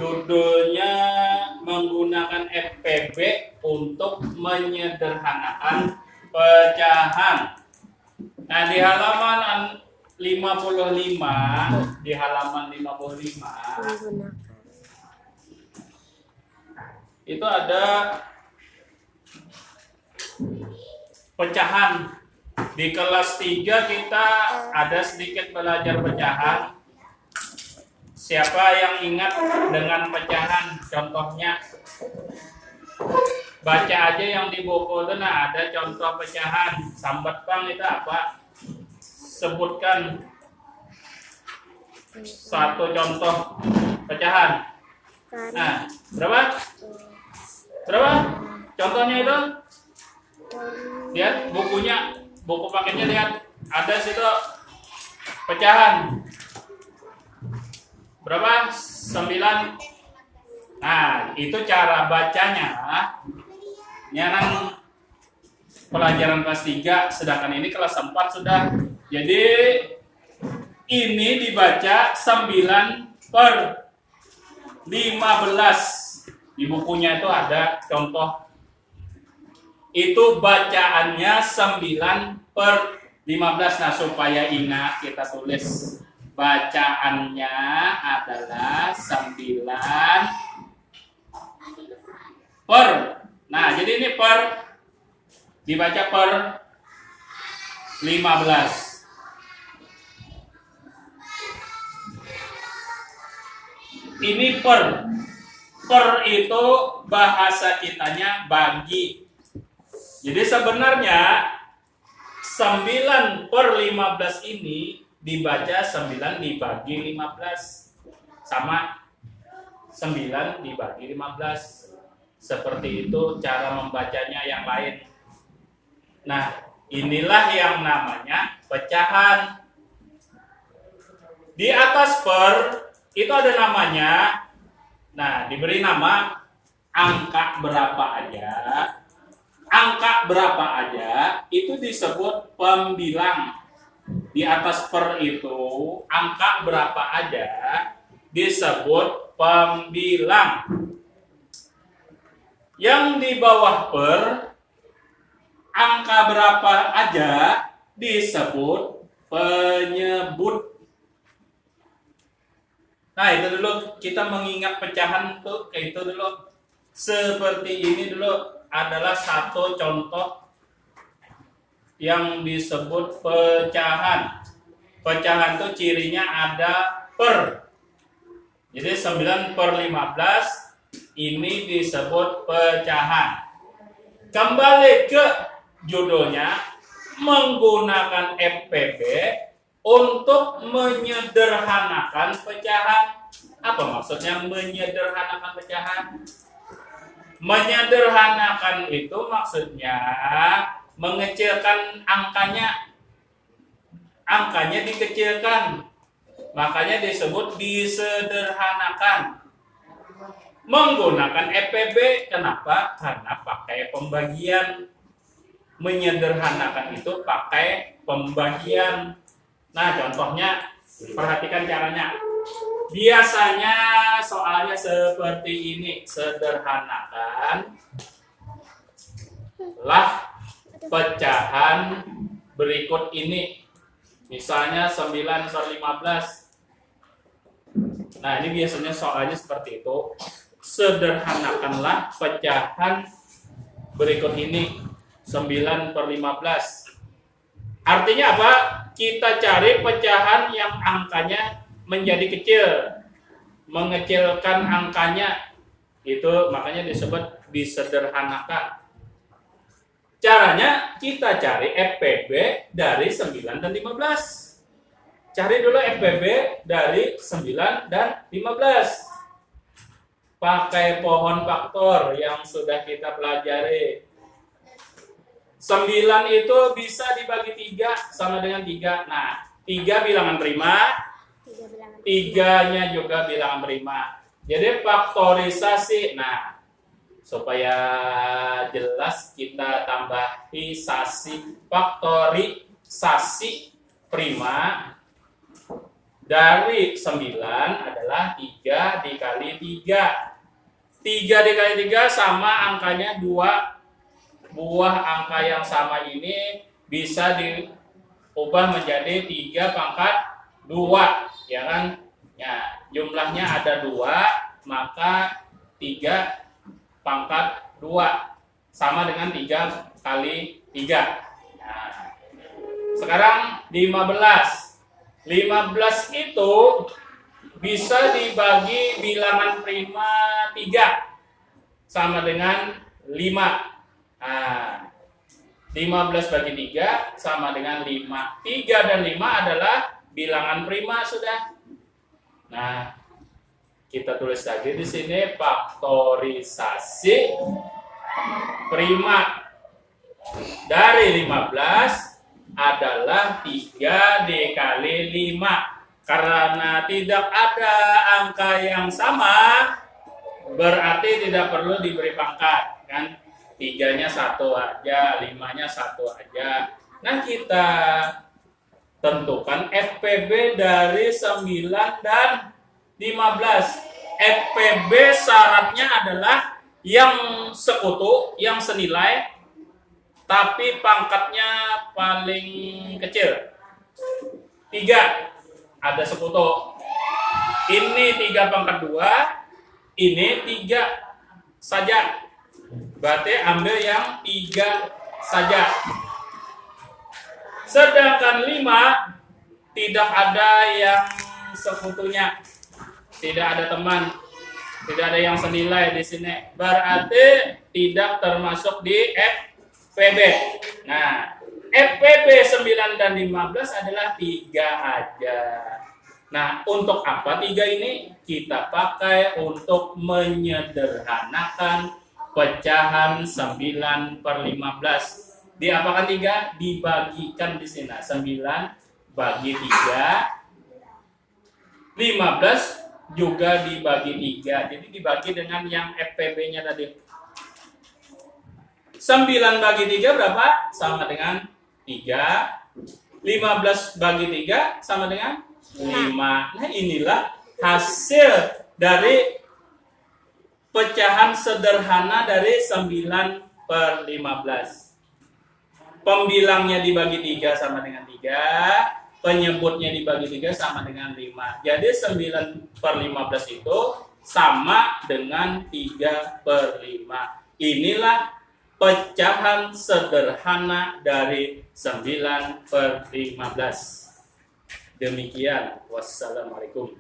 judulnya menggunakan FPB untuk menyederhanakan pecahan. Nah, di halaman 55, itu ada pecahan. Di kelas 3 kita ada sedikit belajar pecahan. Siapa yang ingat dengan pecahan? Contohnya baca aja yang di buku itu. Nah, ada contoh pecahan. Sambat bang itu apa? Sebutkan satu contoh pecahan. Nah, berapa? Contohnya itu? Lihat bukunya, buku paketnya, lihat. Ada situ pecahan. Berapa? 9. Nah, itu cara bacanya. Ini kan pelajaran kelas 3, sedangkan ini kelas 4 sudah. Jadi ini dibaca 9/15. Di bukunya itu ada contoh. Itu bacaannya 9/15. Nah, supaya ingat kita tulis. Bacaannya adalah 9 per. Nah, jadi ini per dibaca per 15. Ini per. Per itu bahasa kitanya bagi. Jadi sebenarnya 9/15 ini dibaca 9 dibagi 15. Sama 9 dibagi 15. Seperti itu cara membacanya yang lain. Nah, inilah yang namanya pecahan. Di atas per itu ada namanya. Nah, diberi nama angka berapa aja. Angka berapa aja itu disebut pembilang. Di atas per itu angka berapa aja disebut pembilang. Yang di bawah per angka berapa aja disebut penyebut. Nah, itu dulu kita mengingat pecahan tuh kayak itu dulu. Seperti ini dulu adalah satu contoh yang disebut pecahan. Pecahan tuh cirinya ada per. Jadi 9/15 ini disebut pecahan. Kembali ke judulnya, menggunakan FPB untuk menyederhanakan pecahan. Apa maksudnya menyederhanakan pecahan? Menyederhanakan itu maksudnya mengecilkan angkanya. Angkanya dikecilkan. Makanya disebut disederhanakan. Menggunakan FPB, kenapa? Karena pakai pembagian. Menyederhanakan itu pakai pembagian. Nah, contohnya, perhatikan caranya. Biasanya soalnya seperti ini. Sederhanakan lah pecahan berikut ini. Misalnya 9/15. Nah, ini biasanya soalnya seperti itu. Sederhanakanlah pecahan berikut ini 9/15. Artinya apa? Kita cari pecahan yang angkanya menjadi kecil. Mengecilkan angkanya. Itu makanya disebut disederhanakan. Caranya kita cari FPB dari 9 dan 15. Cari dulu FPB dari 9 dan 15. Pakai pohon faktor yang sudah kita pelajari. 9 itu bisa dibagi 3 sama dengan 3. Nah, 3 bilangan prima, 3-nya juga bilangan prima. Jadi faktorisasi. Nah, supaya jelas kita tambahi faktorisasi prima dari 9 adalah 3 dikali 3. 3 dikali 3 sama angkanya 2. Buah angka yang sama ini bisa diubah menjadi 3 pangkat 2, ya kan? Ya, jumlahnya ada 2, maka 3 pangkat 2 sama dengan 3 kali 3. Nah, sekarang 15. 15 itu bisa dibagi bilangan prima 3 sama dengan 5. Nah, 15 bagi 3 sama dengan 5. 3 dan 5 adalah bilangan prima sudah. Nah, kita tulis lagi di sini faktorisasi prima dari 15 adalah 3 dikali 5. Karena tidak ada angka yang sama, berarti tidak perlu diberi pangkat, kan? 3-nya 1 aja, 5-nya 1 aja. Nah, kita tentukan FPB dari 9 dan 15. FPB syaratnya adalah yang sekutu, yang senilai, tapi pangkatnya paling kecil. 3 ada sekutu. Ini 3 pangkat 2, ini 3 saja. Berarti ambil yang 3 saja. Sedangkan 5 tidak ada yang sekutunya. Tidak ada teman. Tidak ada yang senilai di sini. Berarti tidak termasuk di FPB. Nah, FPB 9 dan 15 adalah 3 aja. Nah, untuk apa 3 ini? Kita pakai untuk menyederhanakan pecahan 9/15. Diapakan 3? Dibagikan di sini. 9 bagi 3. 15 juga dibagi 3. Jadi dibagi dengan yang FPB-nya tadi. 9 bagi 3 berapa? Sama dengan 3. 15 bagi 3 sama dengan 5. Nah, inilah hasil dari pecahan sederhana dari 9/15. Pembilangnya dibagi 3 sama dengan 3. Penyebutnya dibagi 3 sama dengan 5. Jadi 9/15 itu sama dengan 3/5. Inilah pecahan sederhana dari 9/15. Demikian. Wassalamualaikum.